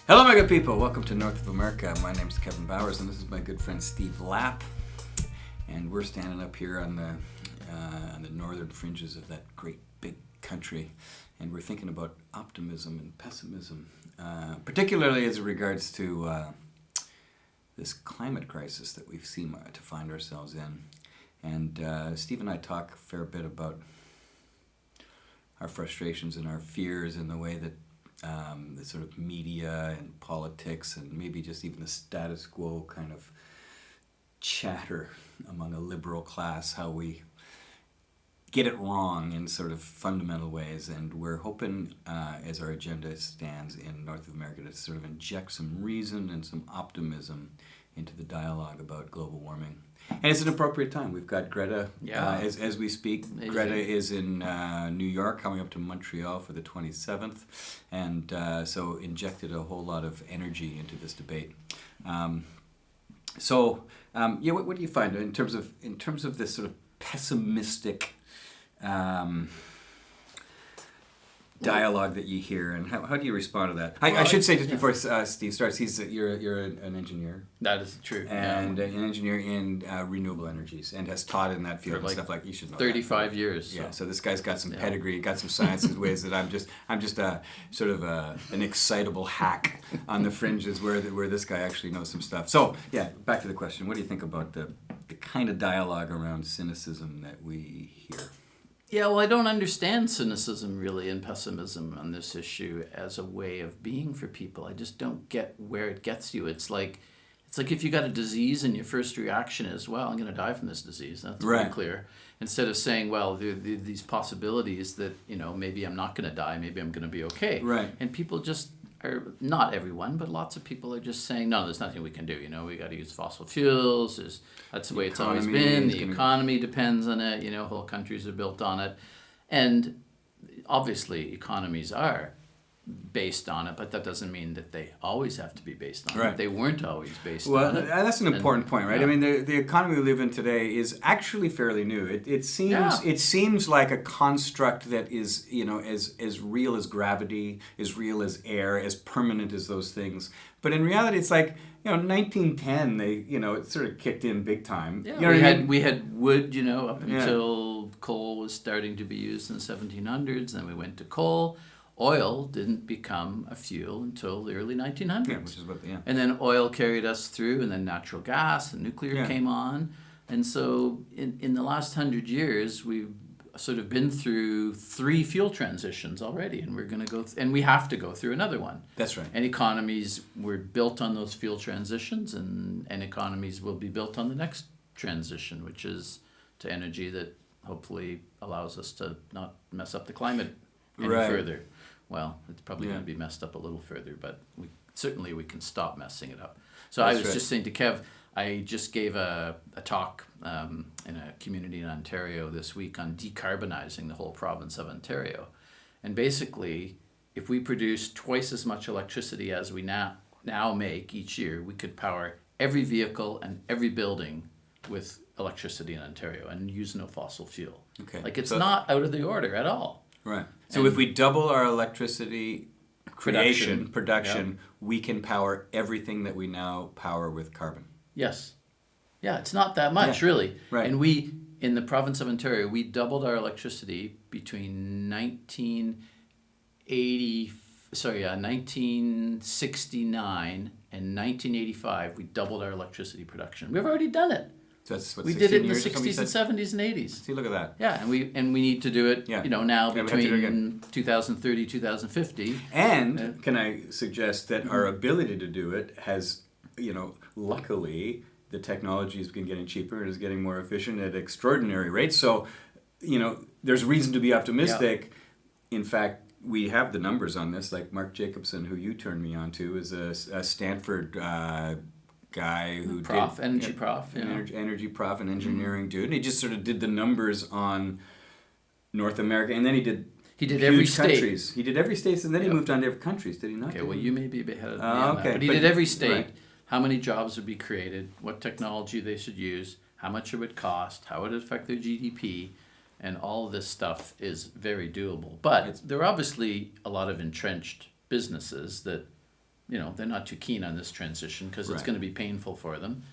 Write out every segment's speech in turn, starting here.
Hello, my good people. Welcome to North of America. My name's Kevin Bowers, and this is my good friend Steve Lapp. And we're standing up here on the northern fringes of that great big country, and we're thinking about optimism and pessimism, particularly as it regards to this climate crisis that we've seemed to find ourselves in. And Steve and I talk a fair bit about our frustrations and our fears and the way that the sort of media and politics and maybe just even the status quo kind of chatter among a liberal class, how we get it wrong in sort of fundamental ways. And we're hoping, as our agenda stands in North of America, to sort of inject some reason and some optimism into the dialogue about global warming. And it's an appropriate time. We've got Greta as we speak. Amazing. Greta is in New York, coming up to Montreal for the 27th, and so injected a whole lot of energy into this debate. What do you find in terms of this sort of pessimistic dialogue that you hear, and how do you respond to that? I should say just before Steve starts, you're an engineer. That is true. And an engineer in renewable energies, and has taught in that field and stuff like you should know. 35 years. Yeah, so this guy's got some pedigree, got some science in ways that I'm just a sort of an excitable hack on the fringes where this guy actually knows some stuff. So yeah, back to the question. What do you think about the kind of dialogue around cynicism that we hear? Yeah, well, I don't understand cynicism really and pessimism on this issue as a way of being for people. I just don't get where it gets you. It's like if you got a disease and your first reaction is, well, I'm going to die from this disease. That's pretty clear. Instead of saying, well, there are these possibilities that, maybe I'm not going to die, maybe I'm going to be okay. Right. And people just are, not everyone, but lots of people are just saying, no, there's nothing we can do. We got to use fossil fuels. That's the way it's always been. The economy depends on it. Whole countries are built on it. And obviously economies are based on it, but that doesn't mean that they always have to be based on it. They weren't always based on it. Well, that's an important point, right? Yeah. I mean, the economy we live in today is actually fairly new. It seems like a construct that is, as real as gravity, as real as air, as permanent as those things. But in reality, it's like, 1910, it sort of kicked in big time. Yeah, we had wood, up until coal was starting to be used in the 1700s. Then we went to coal. Oil didn't become a fuel until the early 1900s. Yeah, which is And then oil carried us through, and then natural gas and nuclear came on. And so in the last 100 years, we've sort of been through 3 fuel transitions already, and we're going to and we have to go through another one. That's right. And economies were built on those fuel transitions, and economies will be built on the next transition, which is to energy that hopefully allows us to not mess up the climate any further. Well, it's probably going to be messed up a little further, but we can stop messing it up. So I was just saying to Kev, I just gave a talk in a community in Ontario this week on decarbonizing the whole province of Ontario. And basically, if we produce twice as much electricity as we now make each year, we could power every vehicle and every building with electricity in Ontario and use no fossil fuel. Okay. It's not out of the order at all. Right. So if we double our electricity production, we can power everything that we now power with carbon. Yes. Yeah, it's not that much, really. Right. And we, in the province of Ontario, we doubled our electricity between 1969 and 1985. We doubled our electricity production. We've already done it. So that's we did it in the 60s and 70s and 80s. See, look at that. Yeah, and we need to do it, now between 2030, 2050. And can I suggest that our ability to do it has, luckily, the technology has been getting cheaper and is getting more efficient at extraordinary rates. So, there's reason to be optimistic. Yeah. In fact, we have the numbers on this. Like Mark Jacobson, who you turned me on to, is a Stanford guy who energy prof, and engineering dude. And he just sort of did the numbers on North America, and then he did every state. Countries. He did every state, and then he moved on to every countries. Did he not? Okay, well, you may be a bit ahead of me on that. But he did every state, how many jobs would be created, what technology they should use, how much it would cost, how it would affect their GDP, and all of this stuff is very doable. But there are obviously a lot of entrenched businesses that they're not too keen on this transition because it's Right. going to be painful for them.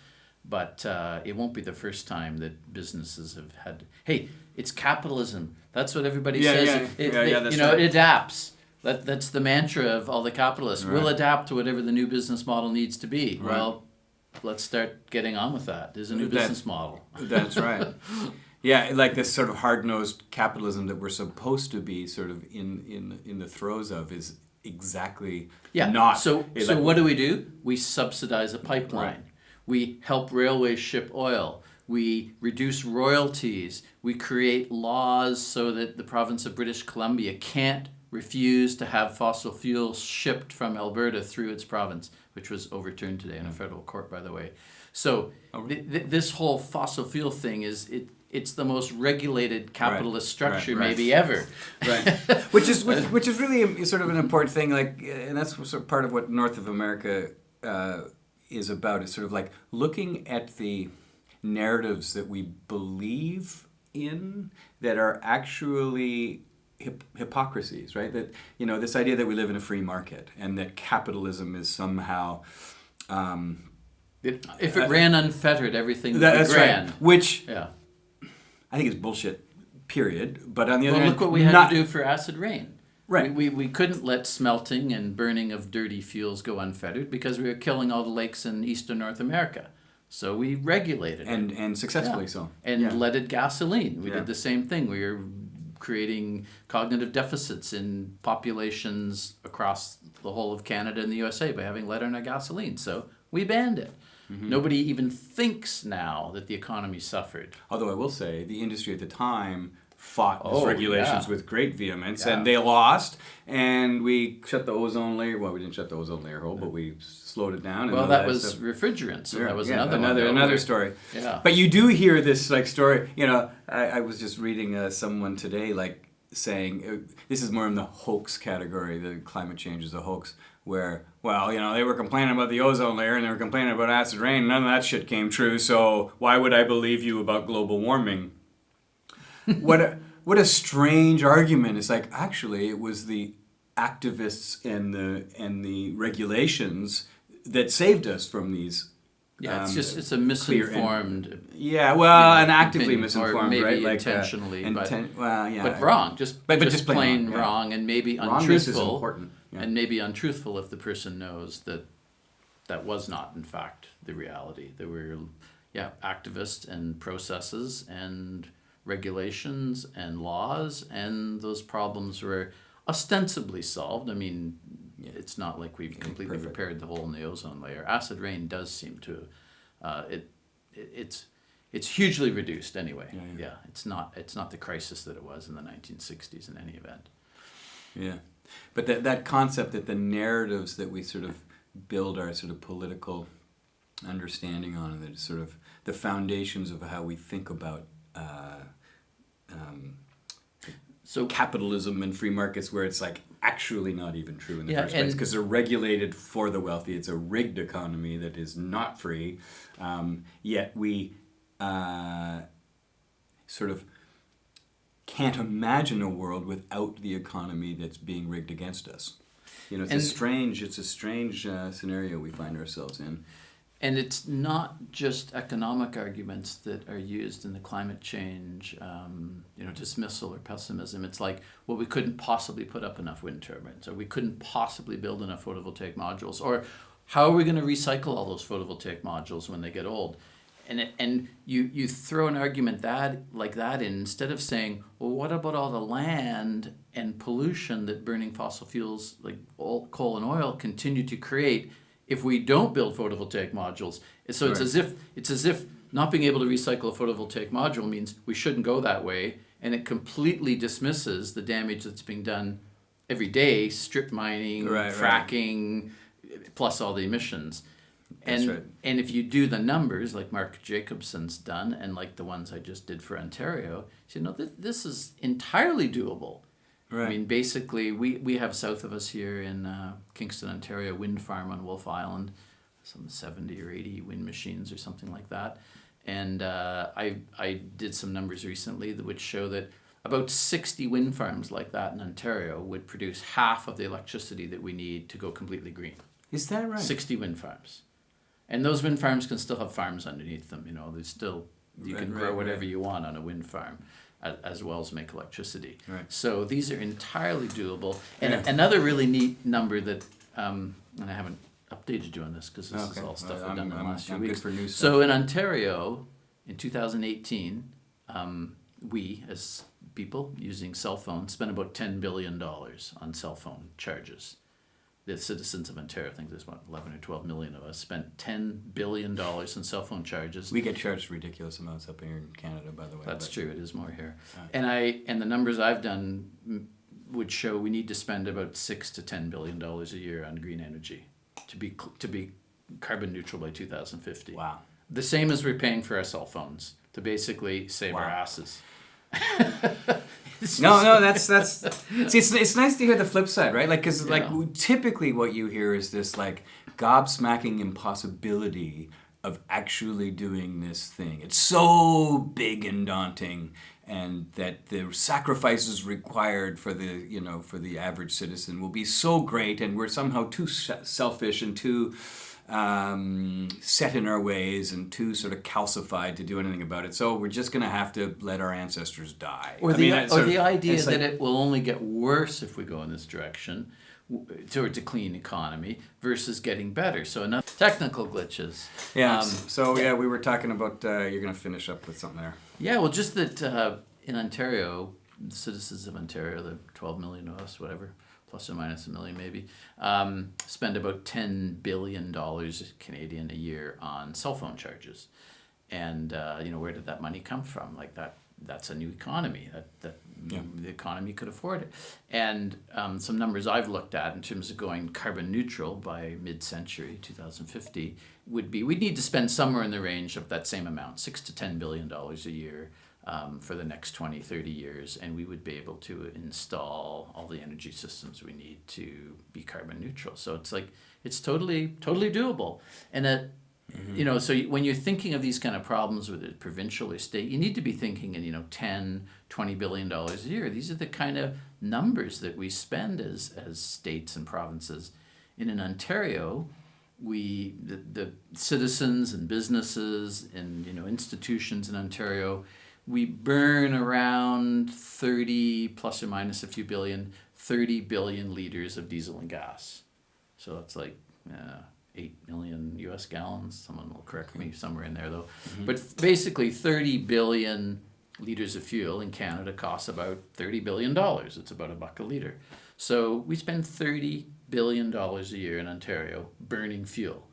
But it won't be the first time that businesses have had. Hey, it's capitalism. That's what everybody says. That's it right. adapts. That's the mantra of all the capitalists. Right. We'll adapt to whatever the new business model needs to be. Right. Well, let's start getting on with that. There's a new business model. That's right. Yeah, like this sort of hard-nosed capitalism that we're supposed to be sort of in the throes of is exactly not. So what do? We subsidize a pipeline. Right. We help railways ship oil. We reduce royalties. We create laws so that the province of British Columbia can't refuse to have fossil fuels shipped from Alberta through its province, which was overturned today in a federal court, by the way. So this whole fossil fuel thing it's the most regulated capitalist structure maybe ever. Right. which is really sort of an important thing, like, and that's sort of part of what North of America is about. Is sort of like looking at the narratives that we believe in that are actually hypocrisies, right? That, this idea that we live in a free market and that capitalism is somehow if it ran unfettered, everything would be that's grand. right. Which Yeah. I think is bullshit, period. But on the other Well, hand, look what we had to do for acid rain. Right. We couldn't let smelting and burning of dirty fuels go unfettered because we were killing all the lakes in eastern North America. So we regulated it. And successfully so. And leaded gasoline. We Yeah. did the same thing. We were creating cognitive deficits in populations across the whole of Canada and the USA by having lead in our gasoline. So we banned it. Mm-hmm. Nobody even thinks now that the economy suffered. Although I will say, the industry at the time fought these regulations with great vehemence, and they lost, and we shut the ozone layer. Well, we didn't shut the ozone layer hole, but we slowed it down. Well, that was refrigerant, so that was another story. Yeah. But you do hear this story. I was just reading someone today saying this is more in the hoax category. The climate change is a hoax. Where, they were complaining about the ozone layer and they were complaining about acid rain. None of that shit came true. So why would I believe you about global warming? What a strange argument. It's like, actually, it was the activists and the regulations that saved us from these. Yeah, it's a misinformed. And actively misinformed, or maybe right? Intentionally, but wrong. Just plain wrong, and maybe Wrongness is untruthful. important. Yeah. And maybe untruthful if the person knows that was not, in fact, the reality. There were, activists and processes and regulations and laws, and those problems were ostensibly solved. I mean, it's not like we've completely repaired the hole in the ozone layer. Acid rain does seem to, it's hugely reduced anyway. Yeah, it's not the crisis that it was in the 1960s in any event. Yeah. But that concept that the narratives that we sort of build our sort of political understanding on, and that it's sort of the foundations of how we think about capitalism and free markets, where it's actually not even true in the first place, because they're regulated for the wealthy. It's a rigged economy that is not free, yet we sort of can't imagine a world without the economy that's being rigged against us. It's a strange scenario we find ourselves in. And it's not just economic arguments that are used in the climate change, dismissal or pessimism. It's like, well, we couldn't possibly put up enough wind turbines, or we couldn't possibly build enough photovoltaic modules, or how are we going to recycle all those photovoltaic modules when they get old? And you throw an argument like that in, instead of saying, well, what about all the land and pollution that burning fossil fuels like coal and oil continue to create if we don't build photovoltaic modules? So it's as if not being able to recycle a photovoltaic module means we shouldn't go that way, and it completely dismisses the damage that's being done every day, strip mining, fracking, plus all the emissions. And if you do the numbers like Mark Jacobson's done, and like the ones I just did for Ontario, this is entirely doable. Right. I mean, basically, we have south of us here in Kingston, Ontario, wind farm on Wolf Island, some 70 or 80 wind machines or something like that. And I did some numbers recently which show that about 60 wind farms like that in Ontario would produce half of the electricity that we need to go completely green. Is that right? 60 wind farms. And those wind farms can still have farms underneath them. There's still, you can grow whatever you want on a wind farm, as well as make electricity. Right. So these are entirely doable. And another really neat number that, and I haven't updated you on this because this is all stuff we've done in the last few weeks. Good for new stuff. So in Ontario, in 2018, we, as people using cell phones, spent about $10 billion on cell phone charges. The citizens of Ontario, I think there's about 11 or 12 million of us, spent $10 billion in cell phone charges. We get charged ridiculous amounts up here in Canada, by the way. That's true. It is more here. And the numbers I've done would show we need to spend about $6 to $10 billion a year on green energy to be carbon neutral by 2050. Wow. The same as we're paying for our cell phones to basically save our asses. No, that's see, it's nice to hear the flip side, right? Like, because typically what you hear is this like gobsmacking impossibility of actually doing this thing. It's so big and daunting, and that the sacrifices required for the average citizen will be so great, and we're somehow too selfish and too set in our ways and too sort of calcified to do anything about it. So we're just going to have to let our ancestors die. Or the idea that it will only get worse if we go in this direction towards a clean economy versus getting better. So enough technical glitches. Yeah. We were talking about you're going to finish up with something there. Yeah. Well, just that in Ontario, the citizens of Ontario, the 12 million of us, whatever, plus or minus a million maybe, spend about $10 billion Canadian a year on cell phone charges. And, where did that money come from? Like that's a new economy. The economy could afford it. And some numbers I've looked at in terms of going carbon neutral by mid-century, 2050, would be we'd need to spend somewhere in the range of that same amount, $6 to $10 billion a year, for the next 20, 30 years, and we would be able to install all the energy systems we need to be carbon neutral. So it's totally doable. And so when you're thinking of these kind of problems with a provincial or state, you need to be thinking in, $10, $20 billion a year. These are the kind of numbers that we spend as states and provinces. And in Ontario, the citizens and businesses and, institutions in Ontario, we burn around 30 plus or minus a few billion, 30 billion liters of diesel and gas. So that's like 8 million US gallons. Someone will correct me somewhere in there though. Mm-hmm. But basically 30 billion liters of fuel in Canada costs about $30 billion. It's about $1 a liter. So we spend $30 billion a year in Ontario burning fuel.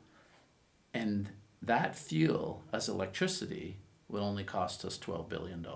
And that fuel as electricity will only cost us $12 billion.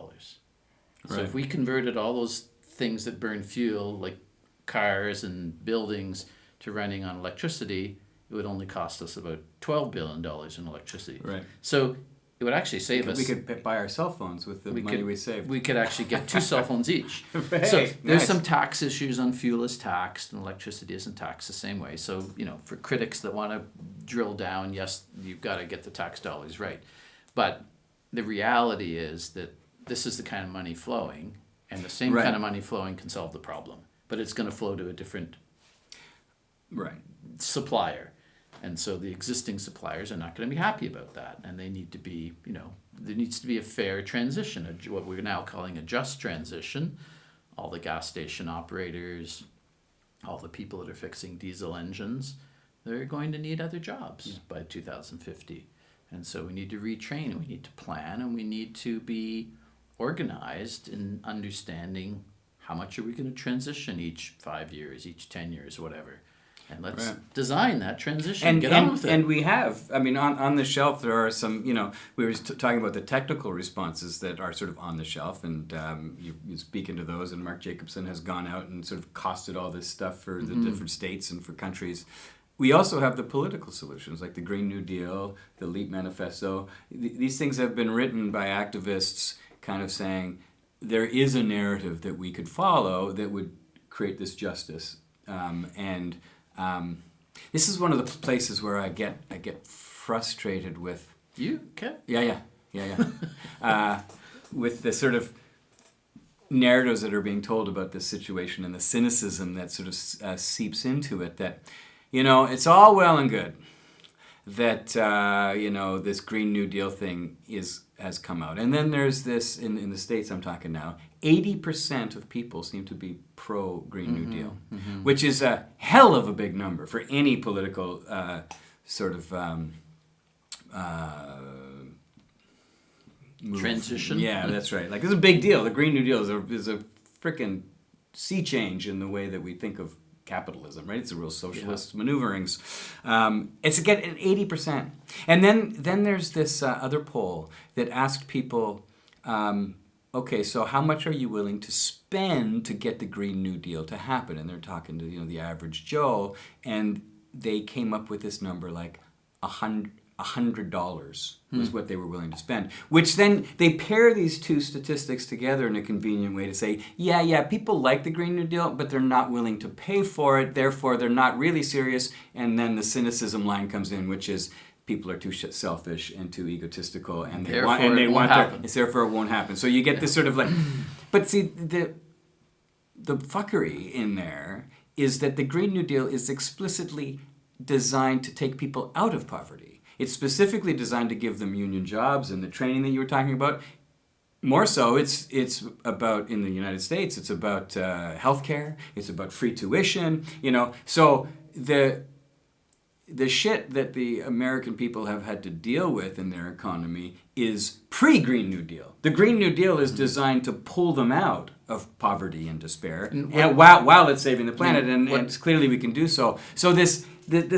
So if we converted all those things that burn fuel, like cars and buildings, to running on electricity, it would only cost us about $12 billion in electricity. Right. So it would actually save us. We could buy our cell phones with the money we saved. We could actually get 2 cell phones each. Right. So there's some tax issues on fuel is taxed and electricity isn't taxed the same way. So, for critics that want to drill down, yes, you've got to get the tax dollars right. But the reality is that this is the kind of money flowing, and the same kind of money flowing can solve the problem. But it's going to flow to a different supplier. And so the existing suppliers are not going to be happy about that. And they need to be, there needs to be a fair transition, what we're now calling a just transition. All the gas station operators, all the people that are fixing diesel engines, they're going to need other jobs by 2050. And so we need to retrain, and we need to plan, and we need to be organized in understanding how much are we going to transition each 5 years, each 10 years, whatever. And let's design that transition and get on with it. And we have, on the shelf there are some, we were talking about the technical responses that are sort of on the shelf, and you speak into those, and Mark Jacobson has gone out and sort of costed all this stuff for the different states and for countries. We also have the political solutions, like the Green New Deal, the LEAP Manifesto. These things have been written by activists kind of saying there is a narrative that we could follow that would create this justice. This is one of the places where I get frustrated with... You, Kev? Yeah. With the sort of narratives that are being told about this situation and the cynicism that sort of seeps into it, that It's all well and good that this Green New Deal thing has come out, and then there's this in the States. I'm talking now. 80% of people seem to be pro Green New Deal, which is a hell of a big number for any political move. Transition. Yeah, that's right. Like, it's a big deal. The Green New Deal is a freaking sea change in the way that we think of capitalism, right? It's a real socialist maneuverings. It's again 80%. And then there's this other poll that asked people, okay, so how much are you willing to spend to get the Green New Deal to happen? And they're talking to the average Joe, and they came up with this number like $100 was what they were willing to spend. Which then they pair these two statistics together in a convenient way to say, yeah, people like the Green New Deal, but they're not willing to pay for it. Therefore, they're not really serious. And then the cynicism line comes in, which is people are too selfish and too egotistical, and they want therefore it won't happen. So you get this sort of like, but see the fuckery in there is that the Green New Deal is explicitly designed to take people out of poverty. It's specifically designed to give them union jobs and the training that you were talking about. More so, it's about, in the United States, it's about healthcare, it's about free tuition, So the shit that the American people have had to deal with in their economy is pre-Green New Deal. The Green New Deal is designed to pull them out of poverty and despair, while it's saving the planet, and clearly we can do so. So this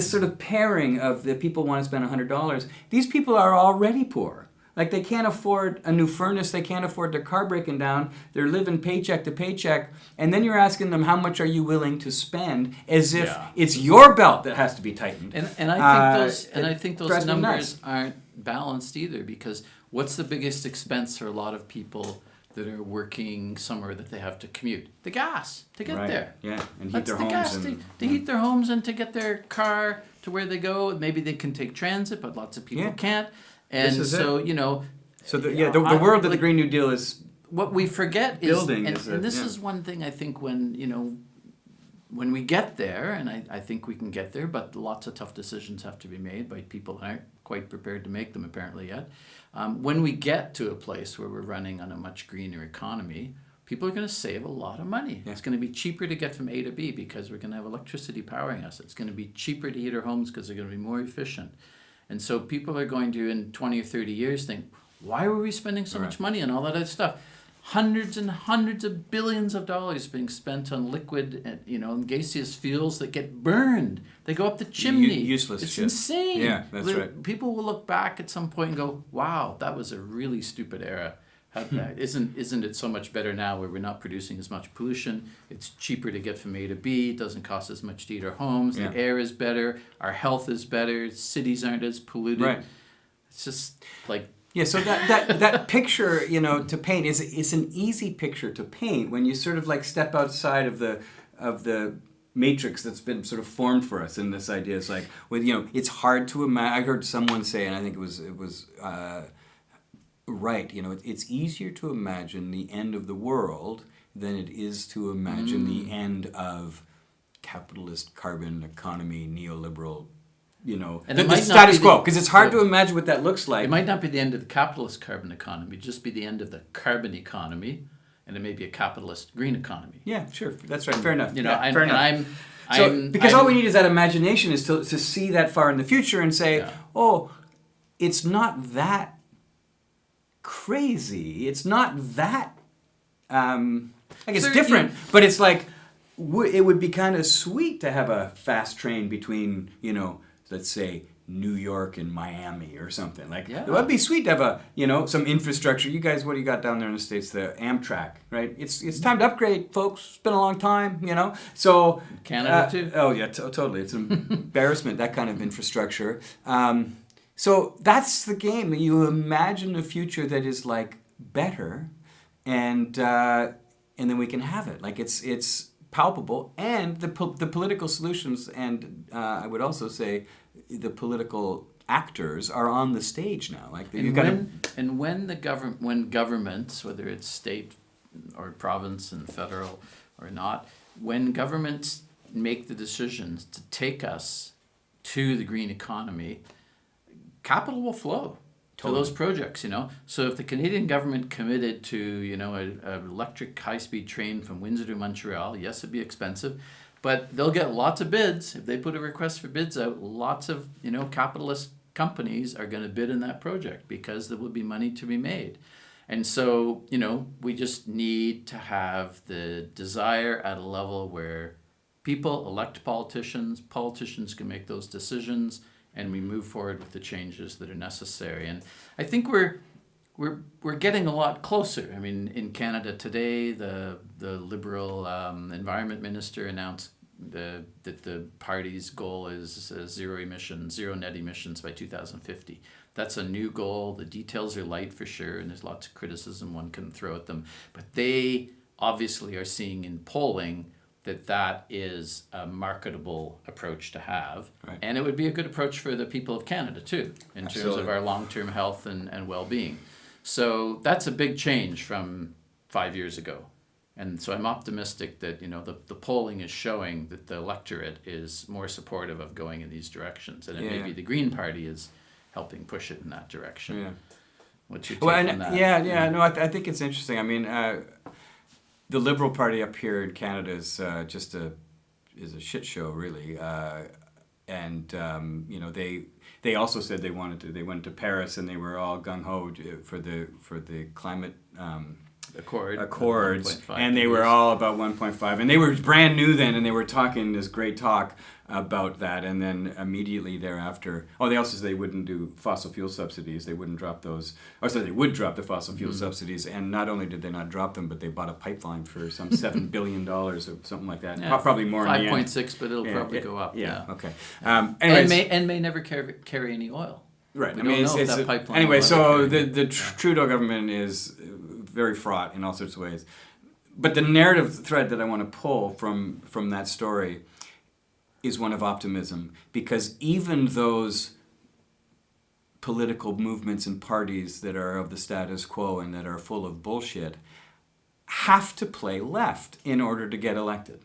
sort of pairing of the people want to spend $100, these people are already poor. Like, they can't afford a new furnace, they can't afford their car breaking down, they're living paycheck to paycheck, and then you're asking them, how much are you willing to spend, as if it's your belt that has to be tightened. And I think those numbers aren't balanced either, because what's the biggest expense for a lot of people that are working somewhere that they have to commute? The gas to get there. Yeah, and heat their homes. To heat their homes and to get their car to where they go. Maybe they can take transit, but lots of people can't. And so, So the world that the Green New Deal is what we forget building is, and this is one thing I think when we get there, and I think we can get there, but lots of tough decisions have to be made by people who aren't quite prepared to make them apparently yet. When we get to a place where we're running on a much greener economy, people are going to save a lot of money. Yeah. It's going to be cheaper to get from A to B because we're going to have electricity powering us. It's going to be cheaper to heat our homes because they're going to be more efficient. And so people are going to, in 20 or 30 years, think, why were we spending so much money on all that other stuff? Hundreds and hundreds of billions of dollars being spent on liquid and gaseous fuels that get burned. They go up the chimney. Useless it's shit. Insane. Yeah, that's right. People will look back at some point and go, wow, that was a really stupid era. Isn't it so much better now where we're not producing as much pollution? It's cheaper to get from A to B. It doesn't cost as much to heat our homes. Yeah. The air is better. Our health is better. Cities aren't as polluted. Right. It's just like... Yeah, so that picture, to paint is an easy picture to paint when you sort of like step outside of the matrix that's been sort of formed for us. And this idea is like, it's hard to imagine. I heard someone say, and I think it was right. It's easier to imagine the end of the world than it is to imagine the end of capitalist carbon economy, neoliberal. And the status quo, because it's hard to imagine what that looks like. It might not be the end of the capitalist carbon economy, just be the end of the carbon economy, and it may be a capitalist green economy. Yeah, sure, that's right. Fair enough. Fair enough. Because all we need is that imagination, is to see that far in the future and say, oh, it's not that crazy. It's not that. It's different, but it's like it would be kind of sweet to have a fast train between let's say New York and Miami or something. It would be sweet to have some infrastructure. You guys, what do you got down there in the States? The Amtrak, right? It's time to upgrade, folks. It's been a long time, So Canada too. Oh yeah, totally. It's an embarrassment, that kind of infrastructure. So that's the game. You imagine a future that is like better, and then we can have it. Like it's palpable, and the political solutions, and I would also say the political actors are on the stage now. Like when governments, whether it's state or province and federal or not, when governments make the decisions to take us to the green economy, capital will flow to those projects, So if the Canadian government committed to, an electric high-speed train from Windsor to Montreal, yes, it'd be expensive, but they'll get lots of bids. If they put a request for bids out, lots of, capitalist companies are going to bid in that project because there will be money to be made. And so, we just need to have the desire at a level where people elect politicians can make those decisions, and we move forward with the changes that are necessary. And I think we're getting a lot closer. I mean, in Canada today, the Liberal Environment Minister announced that the party's goal is zero net emissions by 2050. That's a new goal. The details are light for sure, and there's lots of criticism one can throw at them. But they obviously are seeing in polling that is a marketable approach to have. Right. And it would be a good approach for the people of Canada too, in Absolutely. terms of our long-term health and well-being. So that's a big change from 5 years ago. And so I'm optimistic that, the polling is showing that the electorate is more supportive of going in these directions. And maybe the Green Party is helping push it in that direction. Yeah. What's your take on that? No, I think it's interesting. I mean, the Liberal Party up here in Canada is just a shit show, really. They also said they went to Paris and they were all gung ho for the climate accords, and they were all about 1.5, and they were brand new then, and they were talking this great talk about that, and then immediately thereafter, they also said they wouldn't do fossil fuel subsidies, they wouldn't drop those, or so they would drop the fossil fuel subsidies, and not only did they not drop them, but they bought a pipeline for some $7 billion or something like that, probably more in the end. 5.6, but it'll probably go up. Yeah, okay. And may never carry any oil. Right. We don't know if that pipeline anyway, will so ever the Trudeau government is very fraught in all sorts of ways. But the narrative thread that I want to pull from that story is one of optimism, because even those political movements and parties that are of the status quo and that are full of bullshit have to play left in order to get elected.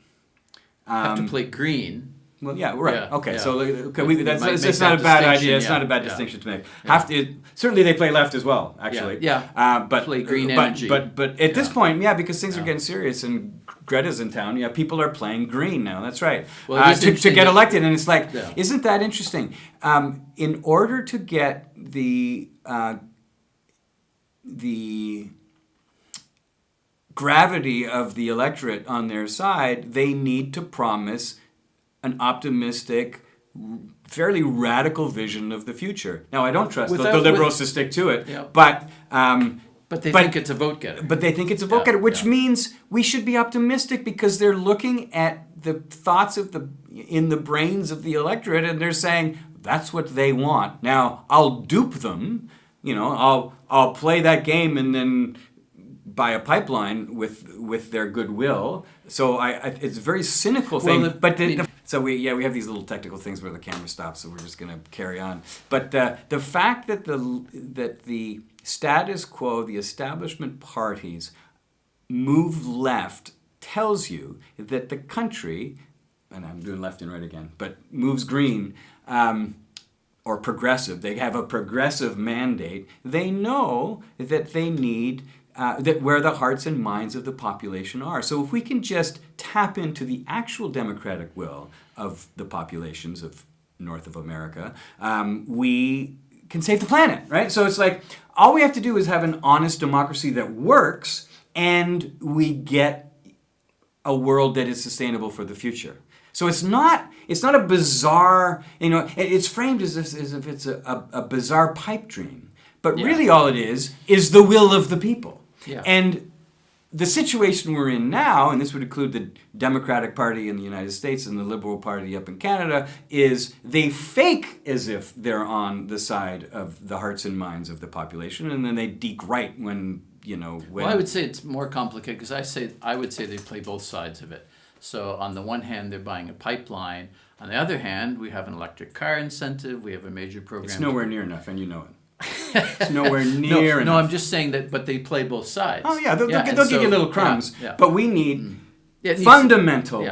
Have to play green. Well, yeah, right. Yeah, okay, yeah. so That's not a bad idea. It's yeah, not a bad yeah. distinction to make. Yeah. Certainly they play left as well, actually. Yeah. But play green energy. But at this point, because things are getting serious and Greta's in town. People are playing green now. That's right. Well, to get elected, and it's like, Yeah. isn't that interesting? In order to get the gravity of the electorate on their side, they need to promise an optimistic, fairly radical vision of the future. Now, I don't trust the Liberals to stick to it, but they think it's a vote getter. But they think it's a vote getter, which means we should be optimistic because they're looking at the thoughts in the brains of the electorate, and they're saying that's what they want. Now, I'll dupe them. I'll play that game and then buy a pipeline with their goodwill. So it's a very cynical thing. So we have these little technical things where the camera stops, so we're just going to carry on. But the fact that the status quo, the establishment parties, move left tells you that the country, and I'm doing left and right again, but moves green, or progressive. They have a progressive mandate. They know that they need that where the hearts and minds of the population are. So if we can just tap into the actual democratic will of the populations of North of America, we can save the planet, right? So it's like, all we have to do is have an honest democracy that works, and we get a world that is sustainable for the future. So it's not a bizarre, it's framed as if it's a bizarre pipe dream. But really all it is the will of the people. Yeah. And the situation we're in now, and this would include the Democratic Party in the United States and the Liberal Party up in Canada, is they fake as if they're on the side of the hearts and minds of the population, and then they deke right when. Well, I would say it's more complicated, because I would say they play both sides of it. So on the one hand, they're buying a pipeline. On the other hand, we have an electric car incentive. We have a major program. It's nowhere near enough, and you know it. It's nowhere near enough. No, I'm just saying that, but they play both sides. Oh, yeah, they'll give you little crumbs. Yeah. But we need fundamental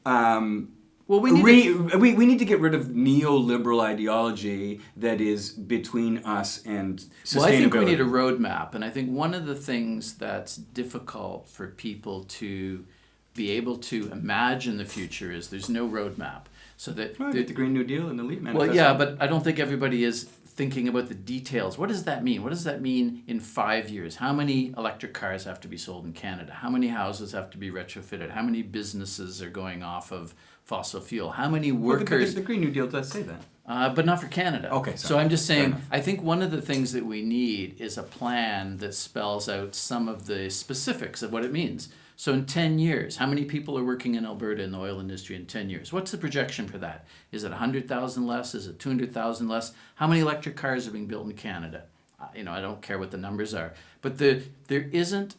Well, we we need to get rid of neoliberal ideology that is between us and sustainability. Well, I think we need a roadmap, and I think one of the things that's difficult for people to be able to imagine the future is there's no roadmap. So that the Green New Deal and the Leap Manifesto. Well, yeah, but I don't think everybody is thinking about the details. What does that mean? What does that mean in 5 years? How many electric cars have to be sold in Canada? How many houses have to be retrofitted? How many businesses are going off of fossil fuel? How many workers? The Green New Deal does say that. But not for Canada. Okay, so I'm just saying, I think one of the things that we need is a plan that spells out some of the specifics of what it means. So in 10 years, how many people are working in Alberta in the oil industry in 10 years? What's the projection for that? Is it 100,000 less? Is it 200,000 less? How many electric cars are being built in Canada? I don't care what the numbers are. But there isn't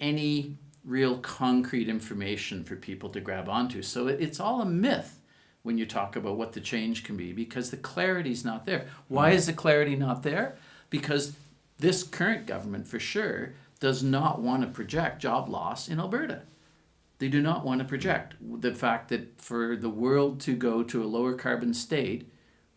any real concrete information for people to grab onto. So it's all a myth when you talk about what the change can be, because the clarity's not there. Why is the clarity not there? Because this current government, for sure, does not want to project job loss in Alberta. They do not want to project the fact that for the world to go to a lower carbon state,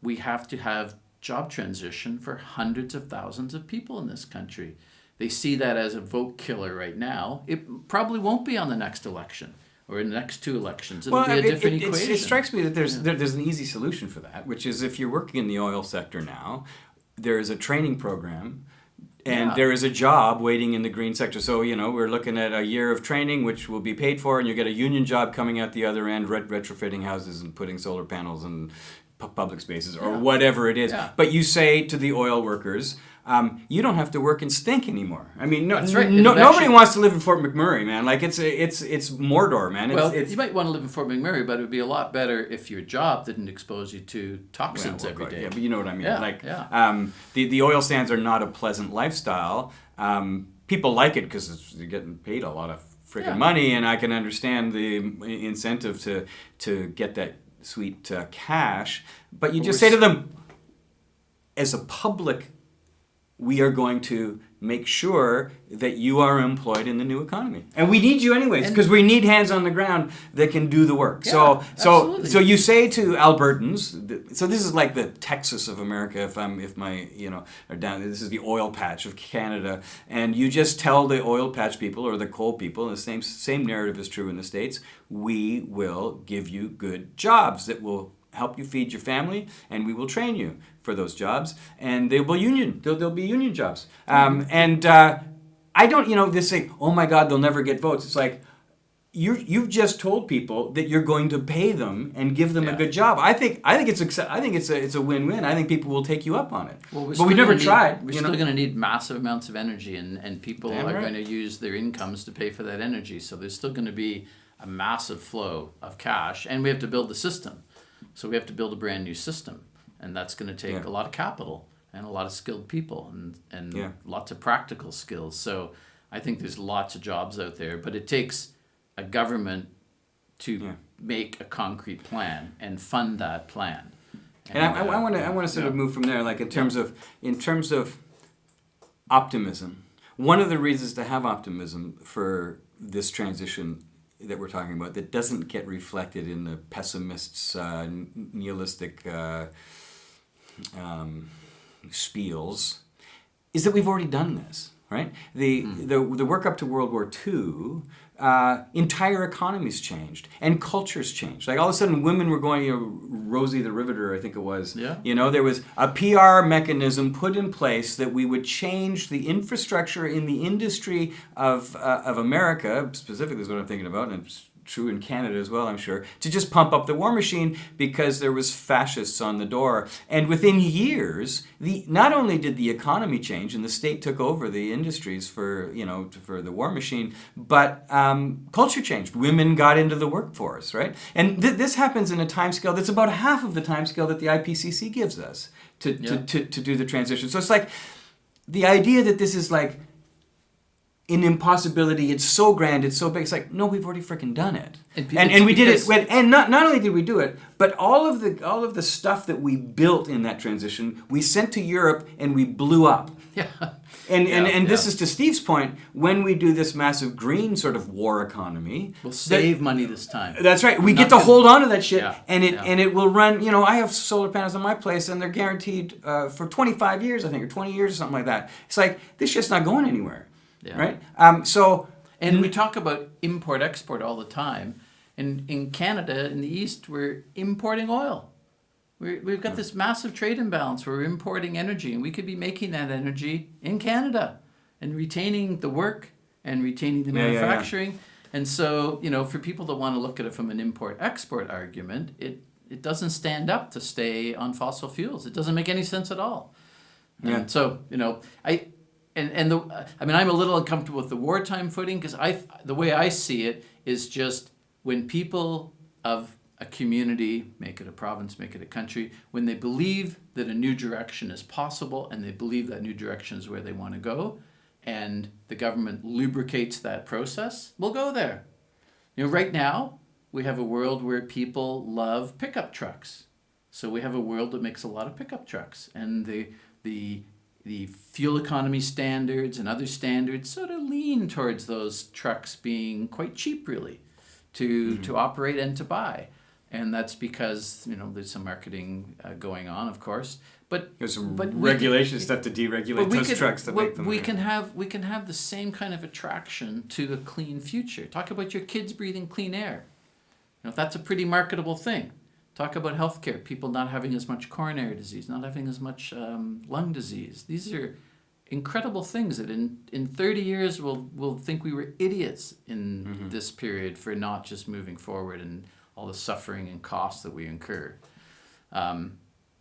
we have to have job transition for hundreds of thousands of people in this country. They see that as a vote killer right now. It probably won't be on the next election or in the next two elections. It'll be a different equation. It strikes me that there's an easy solution for that, which is if you're working in the oil sector now, there is a training program. And there is a job waiting in the green sector. So, we're looking at a year of training, which will be paid for, and you get a union job coming out the other end, retrofitting houses and putting solar panels in public spaces or whatever it is. Yeah. But you say to the oil workers, you don't have to work in stink anymore. I mean, That's right. Nobody wants to live in Fort McMurray, man. Like it's Mordor, man. You might want to live in Fort McMurray, but it would be a lot better if your job didn't expose you to toxins every day. Yeah, but you know what I mean. Yeah, The oil sands are not a pleasant lifestyle. People like it because you're getting paid a lot of freaking money, and I can understand the incentive to get that sweet cash. But you just say to them, as a public, we are going to make sure that you are employed in the new economy. And we need you anyways, because we need hands on the ground that can do the work. Yeah, so you say to Albertans, so this is like the Texas of America, are down, this is the oil patch of Canada, and you just tell the oil patch people or the coal people, and the same narrative is true in the States, we will give you good jobs that will help you feed your family, and we will train you for those jobs, and they'll be union jobs. I don't, this thing, oh my God, they'll never get votes. It's like, you've just told people that you're going to pay them and give them a good job. I think it's a win-win. I think people will take you up on it. Well, but we've never tried. We're still going to need massive amounts of energy, and people are going to use their incomes to pay for that energy. So there's still going to be a massive flow of cash, and we have to build the system. So we have to build a brand new system, and that's going to take a lot of capital and a lot of skilled people and lots of practical skills. So I think there's lots of jobs out there, but it takes a government to make a concrete plan and fund that plan. And I want to sort of move from there, like in terms of optimism. One of the reasons to have optimism for this transition that we're talking about that doesn't get reflected in the pessimists' nihilistic spiels is that we've already done this, right? The work up to World War II, entire economies changed and cultures changed. Like all of a sudden women were going, Rosie the Riveter, I think it was. Yeah. There was a PR mechanism put in place that we would change the infrastructure in the industry of America, specifically is what I'm thinking about, and it's true in Canada as well, I'm sure, to just pump up the war machine because there was fascists on the door. And within years, not only did the economy change and the state took over the industries for the war machine, but culture changed. Women got into the workforce, right? And this happens in a time scale that's about half of the time scale that the IPCC gives us to do the transition. So it's like the idea that this is like an impossibility, it's so grand, it's so big. It's like, no, we've already freaking done it, and we did it. And not only did we do it, but all of the stuff that we built in that transition, we sent to Europe and we blew up. Yeah. And this is to Steve's point, when we do this massive green sort of war economy, we'll save money this time. That's right. We get to hold on to that shit, Yeah, and it will run. You know, I have solar panels on my place, and they're guaranteed for 25 years, I think, or 20 years or something like that. It's like this shit's not going anywhere, right? And we talk about import-export all the time. And in Canada, in the East, we're importing oil. We've got this massive trade imbalance where we're importing energy, and we could be making that energy in Canada and retaining the work and retaining the manufacturing. And so, you know, for people that want to look at it from an import-export argument, it doesn't stand up to stay on fossil fuels. It doesn't make any sense at all. Yeah. And so, you know, I'm a little uncomfortable with the wartime footing because the way I see it is just when people of a community, make it a province, make it a country, when they believe that a new direction is possible and they believe that new direction is where they want to go, and the government lubricates that process, we'll go there. You know, right now, we have a world where people love pickup trucks. So we have a world that makes a lot of pickup trucks. And the fuel economy standards and other standards sort of lean towards those trucks being quite cheap, really, to operate and to buy. And that's because, you know, there's some marketing going on, of course. But there's some regulation stuff to deregulate those trucks to make them. We can have the same kind of attraction to a clean future. Talk about your kids breathing clean air. You know, that's a pretty marketable thing. Talk about healthcare, people not having as much coronary disease, not having as much lung disease. These are incredible things that in 30 years we'll think we were idiots in this period for not just moving forward and all the suffering and costs that we incur.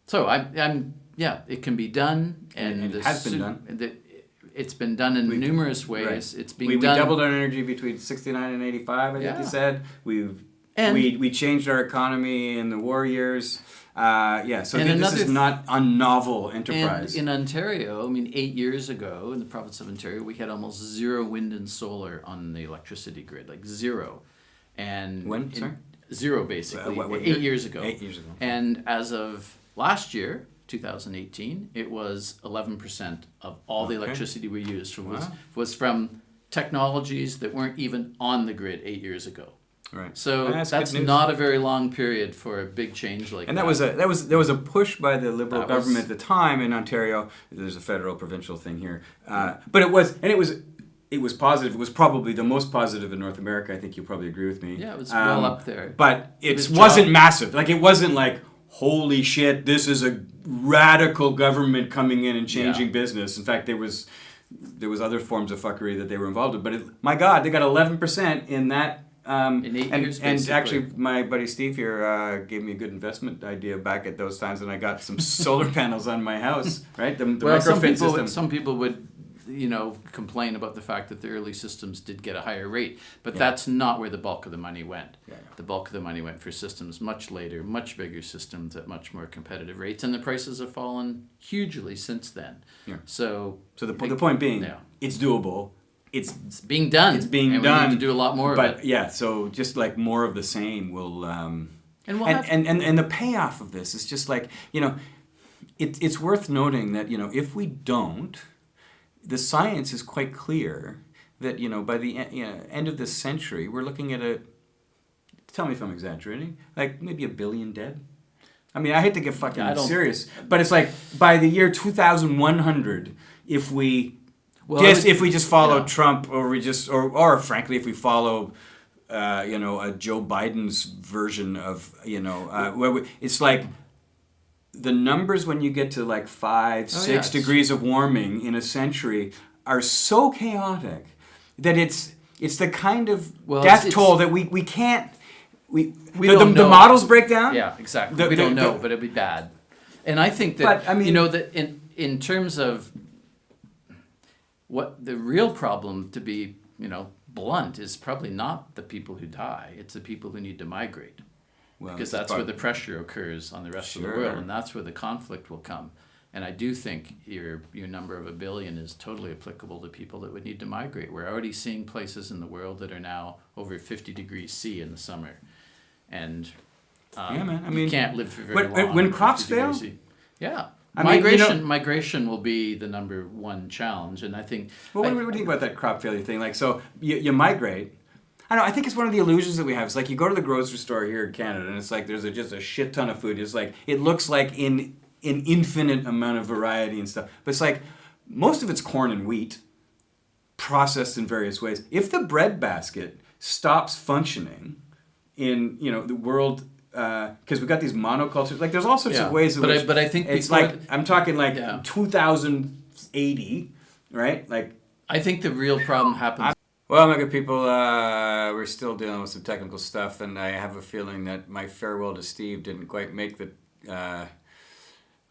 So it can be done, and it has been done. It's been done in numerous ways. Right. It's being done. We doubled our energy between 69 and 85. I think you said we changed our economy in the war years. So this is not a novel enterprise. And in Ontario, 8 years ago, in the province of Ontario, we had almost zero wind and solar on the electricity grid, like zero. And when? Sorry? Zero, basically. What 8 years ago. 8 years ago. And as of last year, 2018, it was 11% of all the electricity we used was from technologies that weren't even on the grid 8 years ago. Right. So that's not a very long period for a big change like that. And there was a push by the Liberal government at the time in Ontario. There's a federal provincial thing here, but it was positive. It was probably the most positive in North America. I think you'll probably agree with me. Yeah, it was well up there. But it wasn't massive. Like, it wasn't like, holy shit, this is a radical government coming in and changing business. In fact, there was other forms of fuckery that they were involved in. But my God, they got 11% in that. In 8 years, and actually, my buddy Steve here gave me a good investment idea back at those times, and I got some solar panels on my house. Right, the microfit system. Some people would, complain about the fact that the early systems did get a higher rate, but that's not where the bulk of the money went. Yeah. The bulk of the money went for systems much later, much bigger systems at much more competitive rates, and the prices have fallen hugely since then. Yeah. So the point being, it's doable. It's being done. It's being and done. We need to do a lot more of it. But yeah, so just like more of the same will. And the payoff of this is just like, it's worth noting that if we don't, the science is quite clear that by the end of this century we're looking at tell me if I'm exaggerating, like maybe 1 billion dead. I mean, I hate to get fucking serious, but it's like by the year 2100, if we just follow Trump, or frankly, if we follow, a Joe Biden's version of, where it's like the numbers when you get to like 5-6 degrees of warming in a century are so chaotic that it's the kind of death toll that we can't. The models break down. Yeah, exactly. We don't know, but it'd be bad. And I think that that in terms of what the real problem, to be blunt, is probably not the people who die. It's the people who need to migrate, because that's where the pressure occurs on the rest of the world, and that's where the conflict will come. And I do think your number of 1 billion is totally applicable to people that would need to migrate. We're already seeing places in the world that are now over 50 degrees C in the summer, and you can't live for very long. When crops fail. Migration will be the number one challenge, and I think. Well, what do you think about that crop failure thing? Like, so you migrate. I don't know. I think it's one of the illusions that we have. It's like you go to the grocery store here in Canada, and it's like there's just a shit ton of food. It's like it looks like an infinite amount of variety and stuff. But it's like most of it's corn and wheat, processed in various ways. If the breadbasket stops functioning in the world, because we've got these monocultures, like there's all sorts of ways in which. But I think it's like I'm talking like 2080, right? Like I think the real problem happens. Well, my good people, we're still dealing with some technical stuff, and I have a feeling that my farewell to Steve didn't quite make the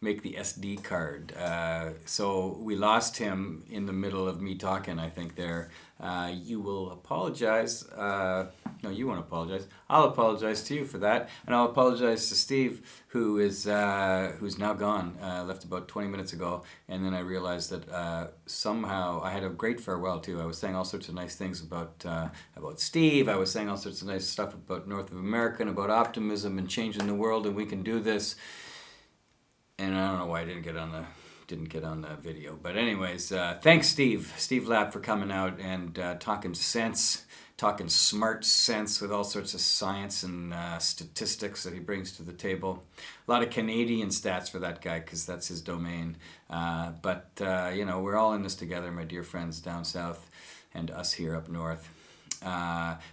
SD card. So we lost him in the middle of me talking, I think, there. You will apologize. No, you won't apologize. I'll apologize to you for that, and I'll apologize to Steve, who's now gone, left about 20 minutes ago, and then I realized that somehow I had a great farewell too. I was saying all sorts of nice things about Steve. I was saying all sorts of nice stuff about North of America and about optimism and changing the world, and we can do this. And I don't know why I didn't get on the video. But anyways, thanks Steve Lapp, for coming out and talking sense, talking smart sense with all sorts of science and statistics that he brings to the table. A lot of Canadian stats for that guy, because that's his domain. But we're all in this together, my dear friends down south and us here up north.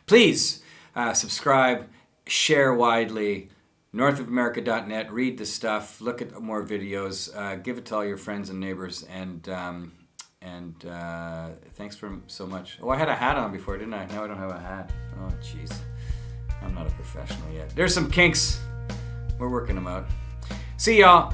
Please subscribe, share widely. northofamerica.net, read the stuff, look at more videos, give it to all your friends and neighbors, and thanks for so much. Oh, I had a hat on before, didn't I? Now I don't have a hat. Oh, jeez. I'm not a professional yet. There's some kinks. We're working them out. See y'all.